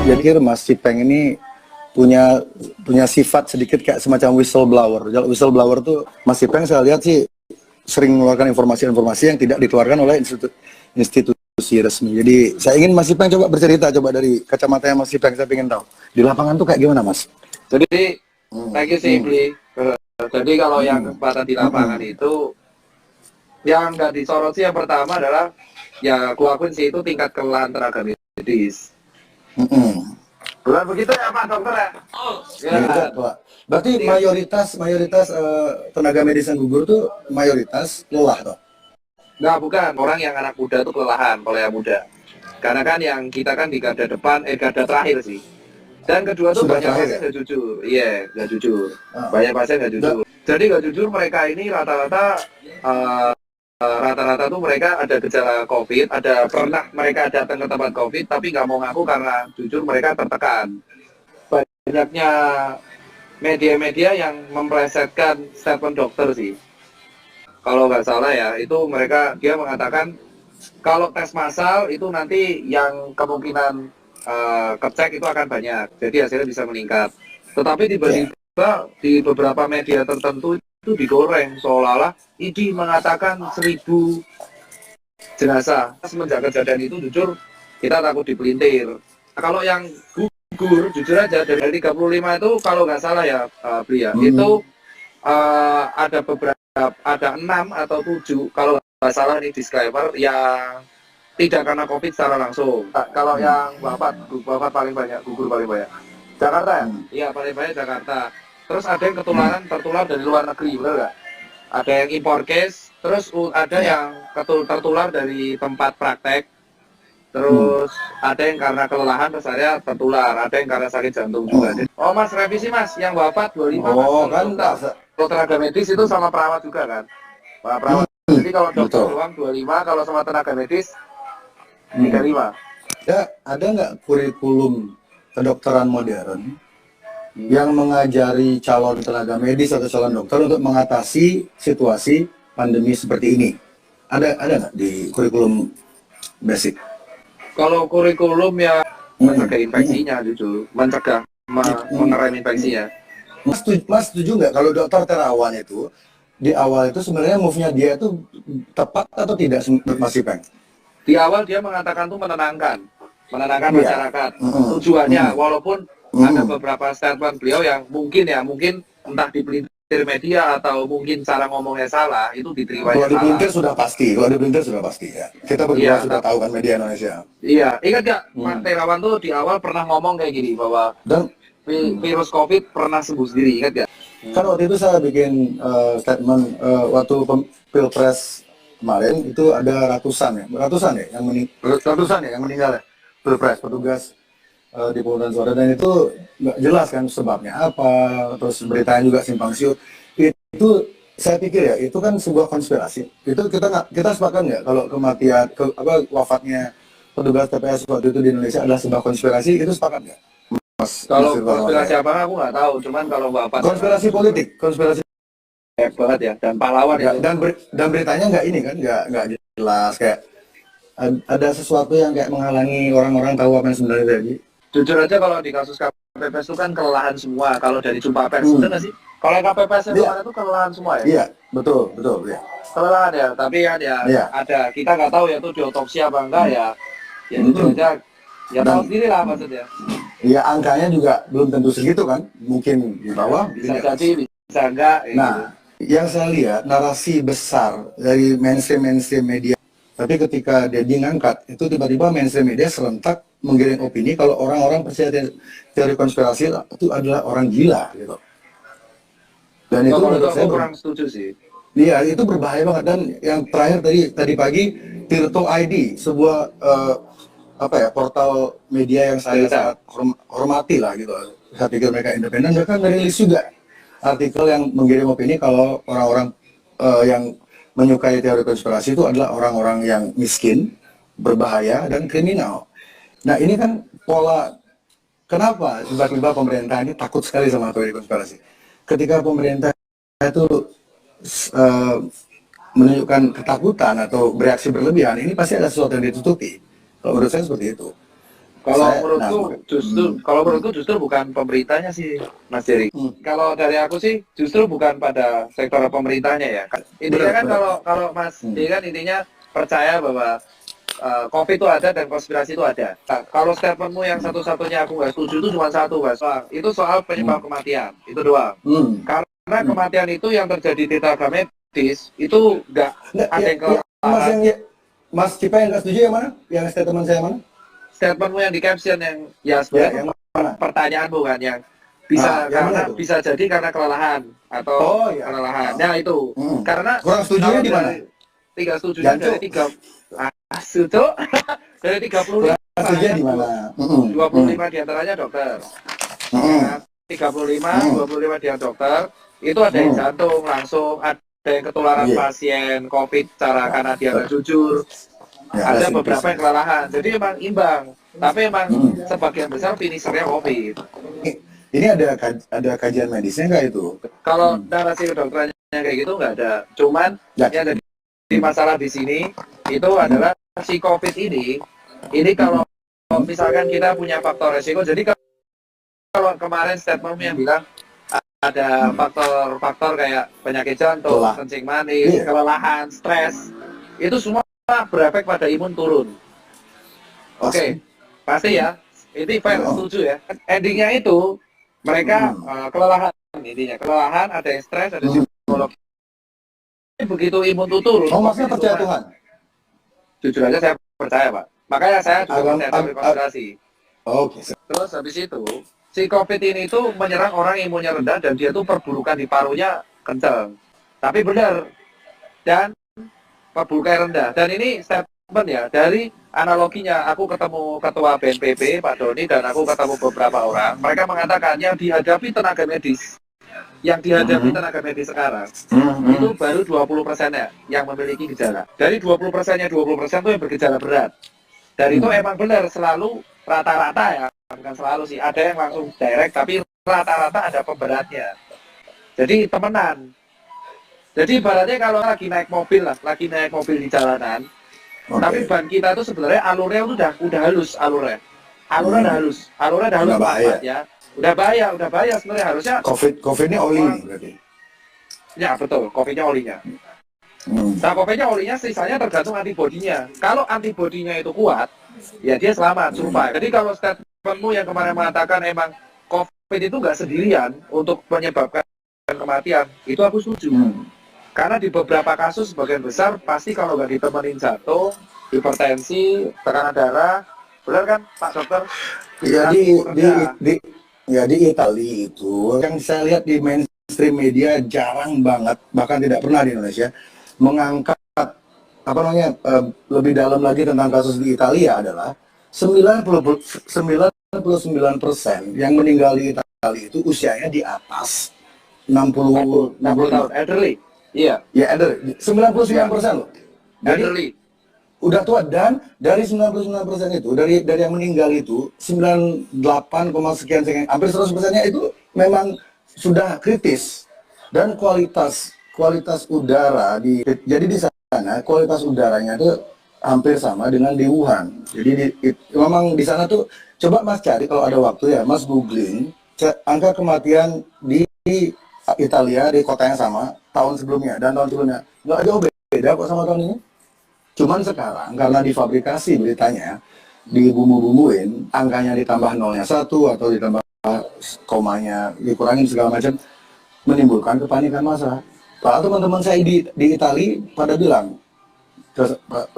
pikir Mas Cipeng ini punya sifat sedikit kayak semacam whistleblower. Whistleblower tuh Mas Cipeng saya lihat sih sering mengeluarkan informasi-informasi yang tidak dikeluarkan oleh institusi resmi. Jadi saya ingin Mas Cipeng coba bercerita, coba dari kacamata Mas Cipeng, saya ingin tahu di lapangan tuh kayak gimana, Mas? Jadi lagi sih beli. Jadi kalau yang kesempatan di lapangan itu yang nggak disorot sih yang pertama adalah ya aku akuin sih itu tingkat kelelahan tenaga medis. Bukan begitu ya Pak Dokter ya? Ya, Pak. Berarti mayoritas tenaga medis yang gugur tuh mayoritas lelah toh? Nggak, bukan. Orang yang anak muda tuh kelelahan kalau yang muda. Karena kan yang kita kan di garda depan, garda terakhir sih. Dan kedua tuh Sudah banyak terakhir, pasien ya? nggak jujur. Iya, nggak jujur. Banyak pasien nggak jujur. Jadi nggak jujur mereka ini rata-rata tuh mereka ada gejala COVID, pernah mereka datang ke tempat COVID, tapi nggak mau ngaku karena jujur mereka tertekan. Banyaknya media-media yang memplesetkan statement dokter sih. Kalau nggak salah ya, itu dia mengatakan kalau tes massal itu nanti yang kemungkinan kecek itu akan banyak, jadi hasilnya bisa meningkat. Tetapi tiba-tiba di beberapa media tertentu itu digoreng seolah-olah ID mengatakan 1000 jenazah. Semenjak kejadian itu jujur kita takut dipelintir. Nah, kalau yang gugur jujur aja dari 35 itu kalau nggak salah ya itu ada 6 atau 7 kalau nggak salah ini disclaimer yang tidak karena COVID secara langsung. Kalau yang wafat paling banyak, gugur paling banyak. Jakarta ya? Iya, paling banyak Jakarta. Terus ada yang tertular dari luar negeri, benar nggak? Ada yang impor case, terus ada yang tertular dari tempat praktek. Terus ada yang karena kelelahan, terus ada tertular. Ada yang karena sakit jantung juga. Oh Mas, revisi Mas, yang wafat 25 Oh, Mas. Kalau tenaga medis itu sama perawat juga kan? Pak perawat. Jadi kalau dokter doang 25, kalau sama tenaga medis 35. Ya, ada nggak kurikulum kedokteran modern yang mengajari calon tenaga medis atau calon dokter untuk mengatasi situasi pandemi seperti ini? Ada nggak di kurikulum basic? Kalau kurikulum ya mencegah infeksinya, jujur, mencegah mengerem infeksinya. Mas setuju nggak kalau dokter terawan itu di awal itu sebenarnya move-nya dia itu tepat atau tidak, Mas Ipeng? Di awal dia mengatakan tuh menenangkan masyarakat. Tujuannya, walaupun ada beberapa statement beliau yang mungkin entah dipelintir media atau mungkin cara ngomongnya salah, itu diterima salah. Kalau dipelintir sudah pasti ya. Kita berdua sudah tahu kan media Indonesia. Iya, ingat nggak Pak Terawan tuh di awal pernah ngomong kayak gini bahwa virus COVID pernah sembuh sendiri, ingat nggak? Kan waktu itu saya bikin statement waktu Pilpres kemarin itu ada ratusan ya yang meninggal ya, Pilpres, petugas di pemungutan suara, dan itu nggak jelas kan sebabnya apa, terus beritanya juga simpang siur. Itu saya pikir ya itu kan sebuah konspirasi. Itu kita sepakat nggak kalau wafatnya petugas TPS waktu itu di Indonesia adalah sebuah konspirasi, itu sepakat nggak? Kalau konspirasi apa aku nggak tahu, cuman kalau wafatnya konspirasi politik, konspirasi banget ya, dan pahlawan ya, itu. Dan beritanya nggak jelas, kayak ada sesuatu yang kayak menghalangi orang-orang tahu apa yang sebenarnya terjadi. Jujur aja kalau di kasus KPPS itu kan kelelahan semua. Kalau dari jumpa pers, bener nggak sih? Kalau yang KPPS yang kemarin itu kelelahan semua ya? Iya, betul ya. Kelelahan ya, tapi kan ya ada, kita nggak tahu ya itu diotopsi apa enggak ya. Ya jujur aja, ya tahu sendiri lah maksudnya. Iya, angkanya juga belum tentu segitu kan, mungkin di bawah. Bisa jadi, bisa enggak. Nah, gitu. Yang saya lihat narasi besar dari mainstream media, tapi ketika dia ngangkat itu tiba-tiba mainstream media serentak menggiring opini kalau orang-orang percaya teori konspirasi itu adalah orang gila gitu. Dan itu menurut saya kurang setuju sih. Iya, itu berbahaya banget. Dan yang terakhir tadi pagi, Tirto ID, sebuah portal media yang saya sangat hormati lah gitu. Saya pikir mereka independen, mereka ngerilis juga artikel yang menggiring opini kalau orang-orang yang menyukai teori konspirasi itu adalah orang-orang yang miskin, berbahaya, dan kriminal. Nah, ini kan pola, kenapa tiba-tiba pemerintah ini takut sekali sama teori konspirasi? Ketika pemerintah itu menunjukkan ketakutan atau bereaksi berlebihan, ini pasti ada sesuatu yang ditutupi. Kalau menurut saya seperti itu. Kalau menurutku justru bukan pemerintahnya sih, Mas Jerry. Kalau dari aku sih justru bukan pada sektor pemerintahnya ya. Intinya kan kalau Mas Jerry kan intinya percaya bahwa COVID itu ada dan konspirasi itu ada. Nah, kalau statementmu yang satu-satunya aku nggak setuju itu cuma satu, Mas. Itu soal penyebab kematian. Itu doang. Karena kematian itu yang terjadi di tenaga medis itu nggak ada yang kelelahan. Mas Cipa yang nggak setuju yang mana? Yang statement saya mana? Statementmu yang di caption yang ya sebenarnya yang pertanyaan bukan yang bisa karena bisa jadi karena kelelahan atau kelelahan. Nah itu karena kurang setujunya di mana? Tiga setujunya dari tiga setuju dari 35 setujunya di mana? 25 diantaranya dokter. 25 dia dokter. Itu ada yang jantung langsung, ada yang ketularan pasien COVID karena dia nggak jujur. Ada beberapa yang kelelahan, jadi emang imbang. Tapi emang sebagian besar finishernya COVID. Ini ada kajian medisnya nggak itu? Kalau narasi kedokterannya kayak gitu nggak ada. Cuman yang jadi masalah di sini itu adalah si COVID ini kalau misalkan kita punya faktor resiko. Jadi kalau kemarin statementmu yang bilang ada faktor-faktor kayak penyakit jantung, kencing manis, kelelahan, stres, itu semua berefek pada imun turun. Oke, pasti ya. Ini fair, setuju ya. Endingnya itu mereka kelelahan, intinya kelelahan, ada yang stres, ada yang psikolog. Begitu imun turun. Maksudnya percaya Tuhan? Jujur aja saya percaya, Pak. Makanya saya juga percaya teori konspirasi. Oke. Terus habis itu si COVID ini tuh menyerang orang imunnya rendah dan dia tuh perburukan di parunya kencang. Tapi benar. Dan perburukan rendah. Dan ini statement ya, dari analoginya aku ketemu ketua BNPB Pak Doni dan aku ketemu beberapa orang, mereka mengatakan yang dihadapi tenaga medis tenaga medis sekarang itu baru 20%-nya yang memiliki gejala. Dari 20%-nya 20% itu yang bergejala berat. Dan itu emang benar selalu rata-rata ya, bukan selalu sih, ada yang langsung direct tapi rata-rata ada pemberatnya. Jadi temenan. Jadi ibaratnya kalau lagi naik mobil di jalanan, tapi ban kita itu sebenarnya alurnya udah halus alurnya udah halus banget ya, udah bahaya sebenarnya harusnya. COVID ini oli berarti. Ya betul, COVID-nya olinya. Nah COVID-nya olinya sisanya tergantung antibodinya. Kalau antibodinya itu kuat, ya dia selamat, survive. Jadi kalau statementmu yang kemarin mengatakan emang COVID itu nggak sendirian untuk menyebabkan kematian, itu aku setuju. Karena di beberapa kasus sebagian besar pasti kalau nggak ditemenin jantung, hipertensi, tekanan darah, benar kan Pak Dokter? Ya di Italia itu yang saya lihat di mainstream media jarang banget, bahkan tidak pernah di Indonesia mengangkat lebih dalam lagi tentang kasus di Italia adalah 99% yang meninggal di Italia itu usianya di atas 60 tahun, elderly. Iya. Ya, elderly. 99% loh. Elderly. Udah tua, dan dari 99% itu, dari yang meninggal itu 98, sekian hampir 100%-nya itu memang sudah kritis. Dan kualitas udara jadi di sana kualitas udaranya itu hampir sama dengan di Wuhan. Jadi memang di sana tuh, coba Mas cari kalau ada waktu ya, Mas googling angka kematian di Italia di kota yang sama tahun sebelumnya dan tahun sebelumnya, nggak jauh beda kok sama tahun ini. Cuman sekarang karena difabrikasi beritanya, dibumbu-bumbuin, angkanya ditambah nolnya 1 atau ditambah komanya dikurangin segala macam, menimbulkan kepanikan massa. Kalau teman-teman saya di Italia pada bilang,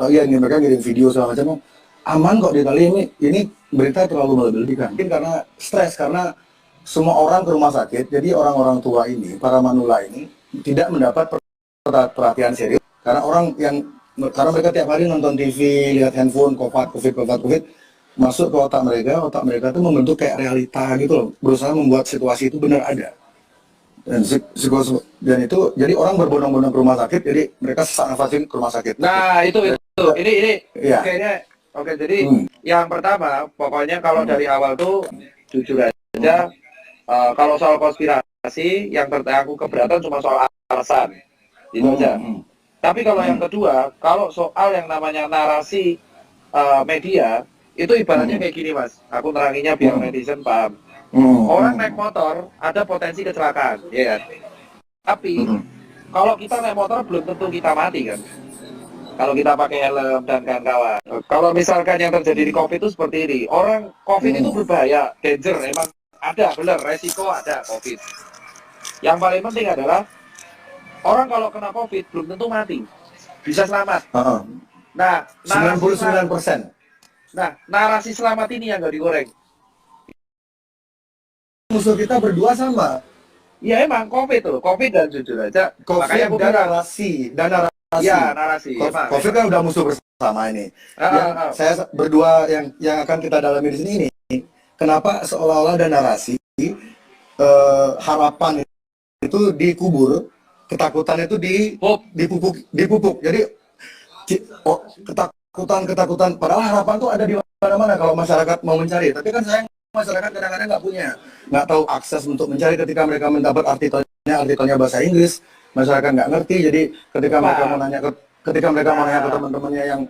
ya mereka ngirim video segala macam, aman kok di Italia, ini berita terlalu melebih-lebihkan. Mungkin karena stres, karena semua orang ke rumah sakit, jadi orang-orang tua ini, para manula ini tidak mendapat perhatian serius karena mereka tiap hari nonton TV, lihat handphone, COVID, masuk ke otak mereka tuh membentuk kayak realita gitu loh, berusaha membuat situasi itu benar ada. Dan itu jadi orang berbondong-bondong ke rumah sakit, jadi mereka sesak nafasin ke rumah sakit. Nah itu ini ya. Oke, jadi yang pertama pokoknya kalau dari awal tuh jujur aja, kalau soal konspirasi yang aku keberatan cuma soal alasan itu aja. Tapi kalau yang kedua, kalau soal yang namanya narasi media itu ibaratnya kayak gini mas, aku neranginya biar netizen paham. Orang naik motor ada potensi kecelakaan, ya kan? Tapi kalau kita naik motor belum tentu kita mati kan. Kalau kita pakai helm dan kawan-kawan. Kalau misalkan yang terjadi di COVID itu seperti ini, orang COVID itu berbahaya, danger, emang ada, benar, resiko ada COVID. Yang paling penting adalah orang kalau kena COVID belum tentu mati, bisa selamat. Nah, 99%. Nah, narasi selamat ini yang nggak digoreng. Musuh kita berdua sama. Ya emang COVID tuh, COVID dan jujur aja. Makanya aku dan narasi. Ya narasi. COVID kan udah musuh bersama ini. Saya berdua yang akan kita dalami di sini ini. Kenapa seolah-olah ada narasi harapan itu dikubur, ketakutan itu dipupuk. Jadi ketakutan. Padahal harapan tuh ada di mana-mana kalau masyarakat mau mencari. Tapi kan sayang masyarakat kadang-kadang nggak tahu akses untuk mencari ketika mereka mendapat artikelnya bahasa Inggris, masyarakat nggak ngerti. Jadi ketika mereka mau nanya ke teman-temannya yang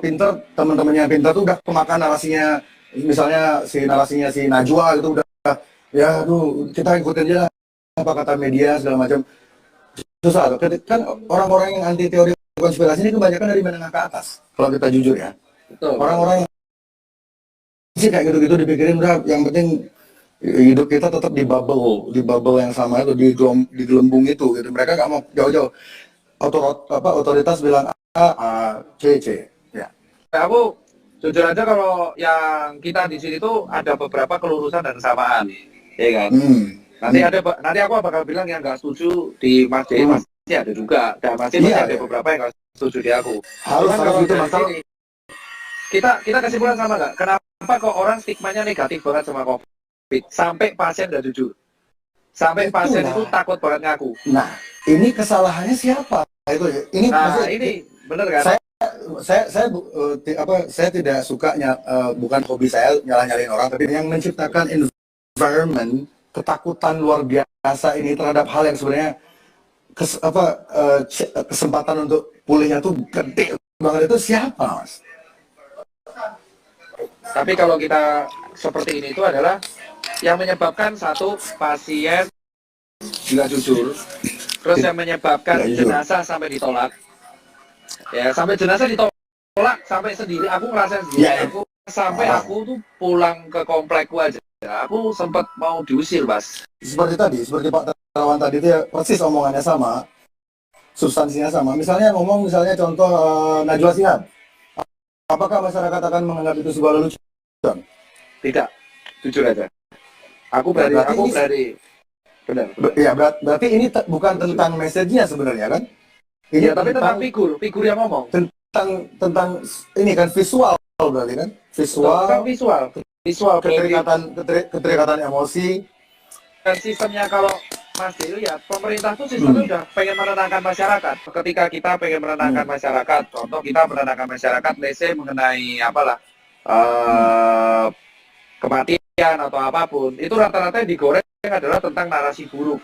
pintar, teman-temannya yang pintar tuh udah kemakan narasinya, misalnya narasinya si Najwa gitu udah ya aduh kita ikutin aja apa kata media segala macam. Susah loh. Kan orang-orang yang anti teori konspirasi ini kebanyakan dari menengah ke atas kalau kita jujur ya. Orang-orang sih kayak gitu-gitu dipikirin udah yang penting hidup kita tetap di bubble yang sama itu, di gelembung itu gitu. Mereka nggak mau jauh-jauh. Otoritas bilang A, C ya. Aku jujur aja kalau yang kita di sini tuh ada beberapa kelurusan dan kesamaan, ya kan? Nanti aku bakal bilang yang nggak setuju di Mas J, masih ada juga, dan masih ada beberapa yang nggak setuju di aku. Harus gitu masalah. Kita kesimpulan sama nggak? Kenapa kok orang stigmanya negatif banget sama COVID? Sampai pasien nggak jujur. Sampai pasien itu takut banget ngaku. Nah, ini kesalahannya siapa? Ini bener kan? Saya tidak suka bukan hobi saya nyalah-nyalain orang, tapi yang menciptakan environment ketakutan luar biasa ini terhadap hal yang sebenarnya kesempatan untuk pulihnya tuh gede banget, itu siapa, Mas? Tapi kalau kita seperti ini itu adalah yang menyebabkan satu pasien nggak jujur, terus yang menyebabkan jenazah sampai ditolak, ya sampai jenazah ditolak sampai sendiri. Aku ngerasain sendiri, aku tuh pulang ke komplekku aja, aku sempat mau diusir, Mas. Seperti Pak Terawan tadi itu ya, persis omongannya sama, substansinya sama. Misalnya contoh Najwa Shihab. Apakah masyarakat akan menganggap itu sebuah lelucon? Tidak, jujur aja. Aku berani. Benar. Ya, berarti ini bukan tentang message-nya sebenarnya kan? Ini ya, tapi tentang figur yang ngomong. Tentang ini kan visual berarti kan? Visual keterikatan emosi. Dan sistemnya kalau Mas Dewi ya, pemerintah tuh sistemnya udah pengen menenangkan masyarakat. Ketika kita pengen menenangkan masyarakat, contoh kita menenangkan masyarakat, lese mengenai kematian atau apapun, itu rata-rata yang digoreng adalah tentang narasi buruk.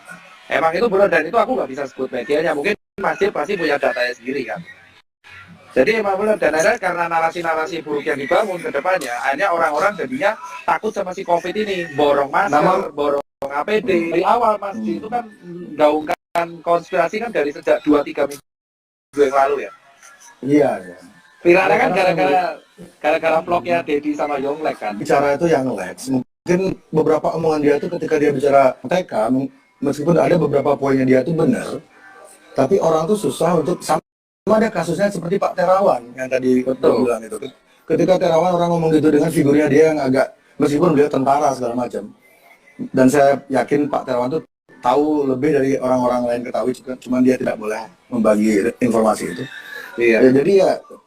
Emang itu benar, dan itu aku nggak bisa sebut medianya. Mungkin Mas Dewi pasti punya datanya sendiri kan. Jadi emang benar, dan akhirnya karena narasi-narasi buruk yang dibangun ke depannya, akhirnya orang-orang jadinya takut sama si COVID ini, borong masker, borong APD. Dari awal Mas itu kan gaungkan konspirasi kan dari sejak 2-3 minggu yang lalu ya. Iya. Viralnya kan gara-gara vlognya Dedi sama Yonglek kan. Bicara itu yang Lex. Mungkin beberapa omongan dia itu ketika dia bicara TK, meskipun ada beberapa poinnya dia itu benar, tapi orang tuh susah untuk sama ada kasusnya seperti Pak Terawan yang tadi bilang itu. Ketika Terawan orang ngomong gitu dengan figurnya dia yang agak, meskipun beliau tentara segala macam. Dan saya yakin Pak Terawan itu tahu lebih dari orang-orang lain ketahui, cuma dia tidak boleh membagi informasi itu. Iya. Ya, jadi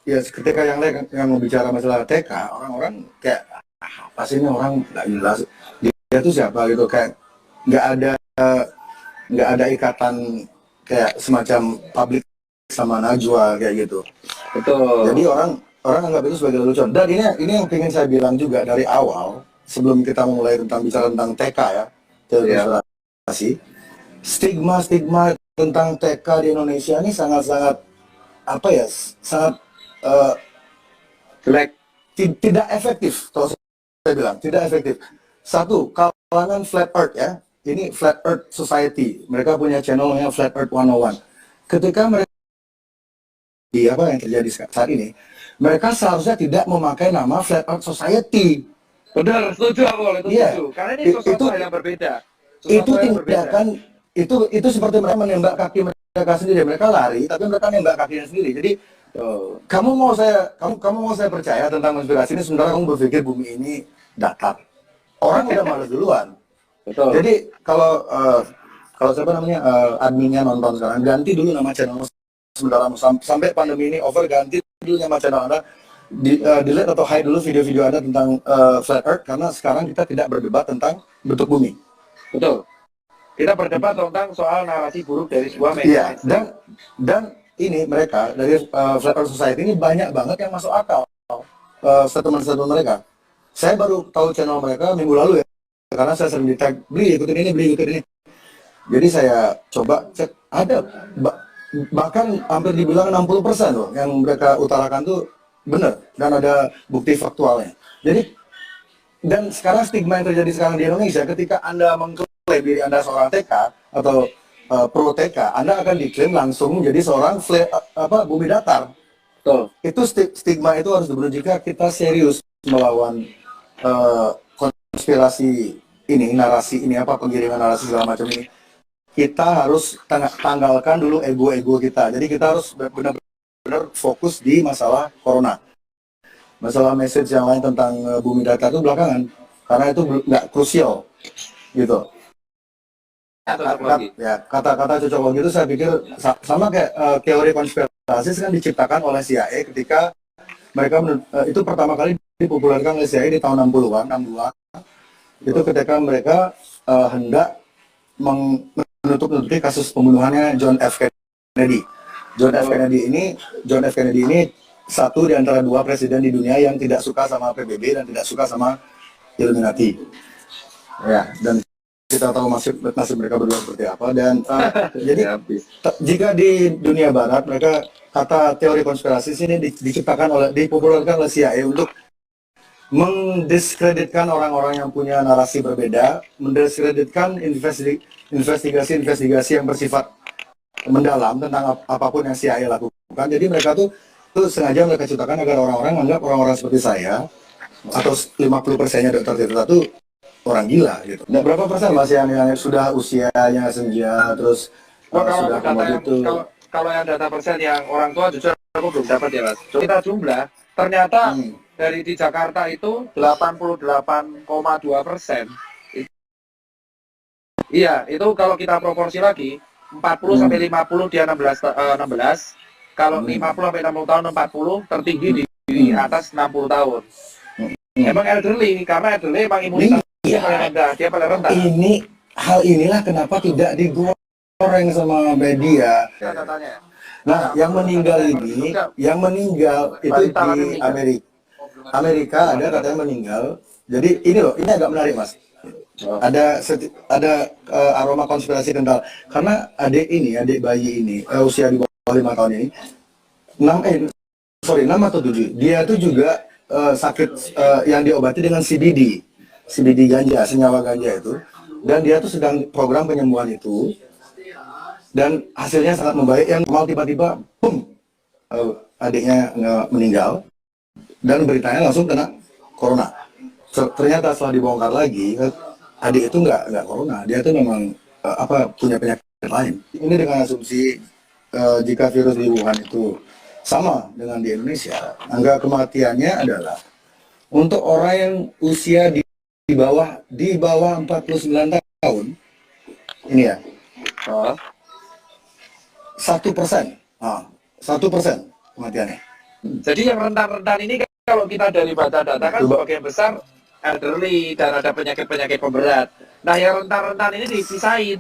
ya ketika yang lain yang mau bicara masalah TK, orang-orang kayak apa sih ini orang nggak jelas. Dia tuh siapa gitu, kayak nggak ada ikatan kayak semacam publik sama Najwa kayak gitu. Betul. Jadi orang anggap itu sebagai lelucon. Dan ini yang ingin saya bilang juga dari awal, sebelum kita mulai bicara tentang TK ya, teori konspirasi, stigma tentang TK di Indonesia ini sangat jelek. tidak efektif. Kalau saya bilang tidak efektif. Satu, kalangan Flat Earth ya. Ini Flat Earth Society. Mereka punya channel namanya Flat Earth 101. Ketika mereka di apa yang terjadi saat ini, mereka seharusnya tidak memakai nama Flat Earth Society. Benar, setuju aku kalau itu Iya. setuju. Karena ini Itu sesuatu hal yang berbeda. Sesuatu itu hal yang berbeda. tindakan itu seperti mereka menembak kaki mereka sendiri. Mereka lari tapi mereka nembak kakinya sendiri. Jadi kamu mau saya percaya tentang konspirasi ini sementara kamu berpikir bumi ini datar. Orang udah malas duluan. Betul. Jadi kalau siapa namanya adminnya nonton sekarang, ganti dulu nama channel sementara sampai pandemi ini over, ganti dulu nama channel Anda, delete atau hide dulu video-video Anda tentang Flat Earth, karena sekarang kita tidak berdebat tentang bentuk bumi. Betul. Kita berdebat tentang soal narasi buruk dari sebuah Iya, media. dan ini mereka dari Flat Earth Society ini banyak banget yang masuk akal statement-statement mereka. Saya baru tahu channel mereka minggu lalu ya, karena saya sering di tag, beli ikutin ini. Jadi saya coba cek, ada bahkan hampir dibilang 60% loh yang mereka utarakan tuh benar dan ada bukti faktualnya. Jadi dan sekarang stigma yang terjadi sekarang di Indonesia, ketika Anda mengklaim diri Anda seorang TK atau pro TK, Anda akan diklaim langsung menjadi seorang bumi datar. Betul. Itu stigma itu harus dibunuh jika kita serius melawan konspirasi ini, narasi ini, penggiringan narasi segala macam ini. Kita harus tanggalkan dulu ego-ego kita. Jadi kita harus benar-benar fokus di masalah corona. Masalah message yang lain tentang bumi datar itu belakangan, karena itu nggak krusial, gitu. Kata-kata cocok itu saya pikir sama kayak teori konspirasi kan diciptakan oleh CIA ketika mereka itu pertama kali dipopulerkan oleh CIA di tahun 60-an, 62. Itu ketika mereka hendak menutup-nutupi kasus pembunuhannya John F. Kennedy. John F. Kennedy ini satu di antara dua presiden di dunia yang tidak suka sama PBB dan tidak suka sama Illuminati. Ya, dan kita tahu nasib mereka berdua seperti apa. Dan jadi jika di dunia barat mereka kata teori konspirasi ini dipopulerkan oleh CIA untuk mendiskreditkan orang-orang yang punya narasi berbeda, mendiskreditkan investigasi-investigasi yang bersifat mendalam tentang apapun yang CIA lakukan. Jadi mereka tuh sengaja mereka ciptakan agar orang-orang menganggap orang-orang seperti saya atau 50%-nya Dr. Tirta itu orang gila gitu. Dan berapa persen Mas yang sudah usianya senja terus sudah itu? Kalau yang data persen yang orang tua jujur aku belum dapat ya Mas. Kita jumlah ternyata dari di Jakarta itu 88,2%. Iya, itu kalau kita proporsi lagi 40 sampai 50 dia 16. Kalau 50 sampai 60 tahun 40 tertinggi di atas 60 tahun. Emang elderly, karena elderly emang imunitas dia paling rendah, dia paling rendah. Hal inilah kenapa tidak digoreng sama media. Nah, yang meninggal itu di Amerika ada katanya meninggal. Jadi ini agak menarik Mas. Ada aroma konspirasi kental karena adik bayi ini usia di bawah 5 tahun ini 6 atau 7 dia itu juga sakit yang diobati dengan CBD ganja, senyawa ganja itu, dan dia tuh sedang program penyembuhan itu dan hasilnya sangat membaik. Yang mau tiba-tiba adiknya meninggal dan beritanya langsung kena corona. Ternyata setelah dibongkar lagi adik itu nggak corona, dia tuh memang punya penyakit lain. Ini dengan asumsi jika virus di Wuhan itu sama dengan di Indonesia, angka kematiannya adalah untuk orang yang usia di bawah 49 tahun ini ya 1%, 1% kematiannya. Jadi yang rentan-rentan ini kalau kita dari data kan sebagian besar elderly dan ada penyakit-penyakit pemberat. Nah yang rentan-rentan ini dipisahin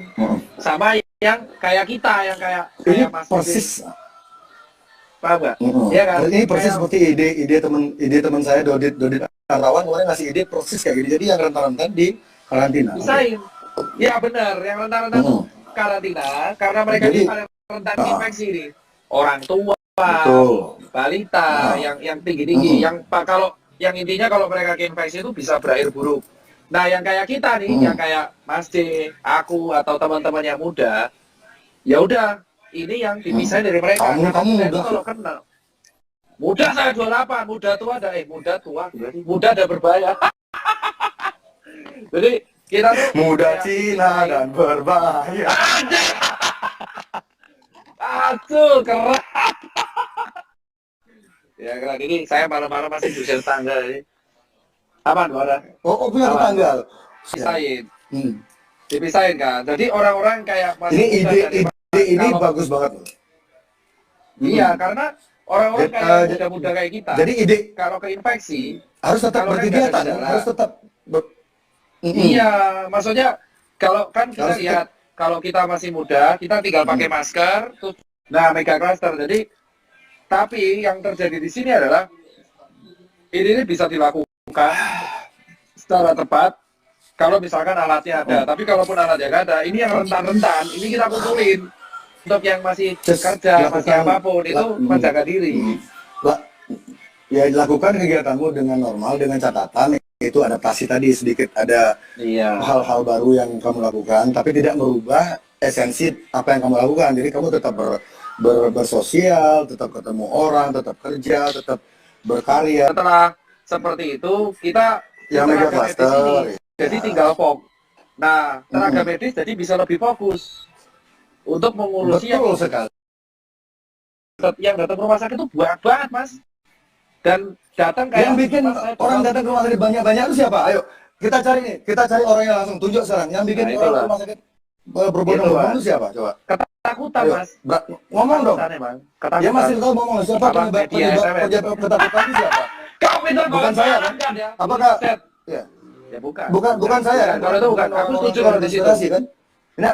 sama yang kayak kita, yang kayak Mas persis. Paham nggak? Iya kan? Ini persis seperti ide teman saya Dodit Artawan kemarin ngasih ide persis kayak gini. Jadi yang rentan-rentan di karantina. Pisahin. Iya benar, yang rentan-rentan karantina karena mereka ini paling rentan infeksi nih. Orang tua, balita, yang tinggi-tinggi, yang intinya kalau mereka keinfeksi itu bisa berakhir buruk. Nah, yang kayak kita nih, yang kayak Mas D, aku atau teman-teman yang muda, ya udah, ini yang dipisahin dari mereka. Kamu Kita itu muda. kalau kenal. Muda saya 28, muda tua ada muda tua, muda ada berbahaya. Jadi kita tuh Muda kayak Cina dipisahin. dan berbahaya. Aduh, keren. Ya keren, ini saya malam-malam masih dusir tangga ini. Aman, Bora? Oh, punya Aman. tetangga. Dipisahin. Hmm. Dipisahin kan. Jadi orang-orang kayak masih Ini muda dan ide ini kalau- bagus banget loh. Iya, karena orang-orang Jadi, kayak muda-muda kayak kita, Jadi ide kalau keinfeksi, harus tetap kalau kan berkegiatan, nggak ada gejala. harus tetap iya, maksudnya kalau kan kita Harus lihat, kalau kita masih muda, kita tinggal pakai masker, terus, nah mega cluster. Jadi, tapi yang terjadi di sini adalah ini bisa dilakukan secara tepat kalau misalkan alatnya ada. Tapi kalaupun alatnya nggak ada, ini yang rentan-rentan, ini kita kumpulin. Untuk yang masih Just kerja, masih lakukan- apapun, itu menjaga diri. Ya lakukan kegiatanmu dengan normal dengan catatan itu adaptasi tadi sedikit ada Iya. hal-hal baru yang kamu lakukan tapi tidak merubah esensi apa yang kamu lakukan. Jadi kamu tetap bersosial, tetap ketemu orang, tetap kerja, tetap berkarya. Setelah seperti itu, kita Yang tenaga mega medis cluster, ini, jadi ya. tinggal fokus. Nah, tenaga medis jadi bisa lebih fokus untuk mengurusi Betul sekali. yang datang ke rumah sakit itu banyak banget, Mas. Dan datang kayak Yang bikin Mas, saya orang bakal- datang ke rumah sakit banyak-banyak itu siapa? Ayo kita cari nih, kita cari orang yang langsung tunjuk sekarang. Yang bikin Nah, orang itulah. ke rumah sakit berbondong-bondong Mas. itu siapa? Coba. ketakutan, Ayo, Mas. ngomong dong. Ketakutan, emang. Ketakutan. Dia masih tahu ngomong siapa Apa, penyebab media SMS? penyebab ketakutan itu siapa? Kau pintar Bukan banget, saya, kan ya? Apakah Buset. Ya. Ya bukan. Bukan saya kan? Kalau itu bukan. Aku orang-orang setuju yang kalau di situ. konspirasi, kan? Nah,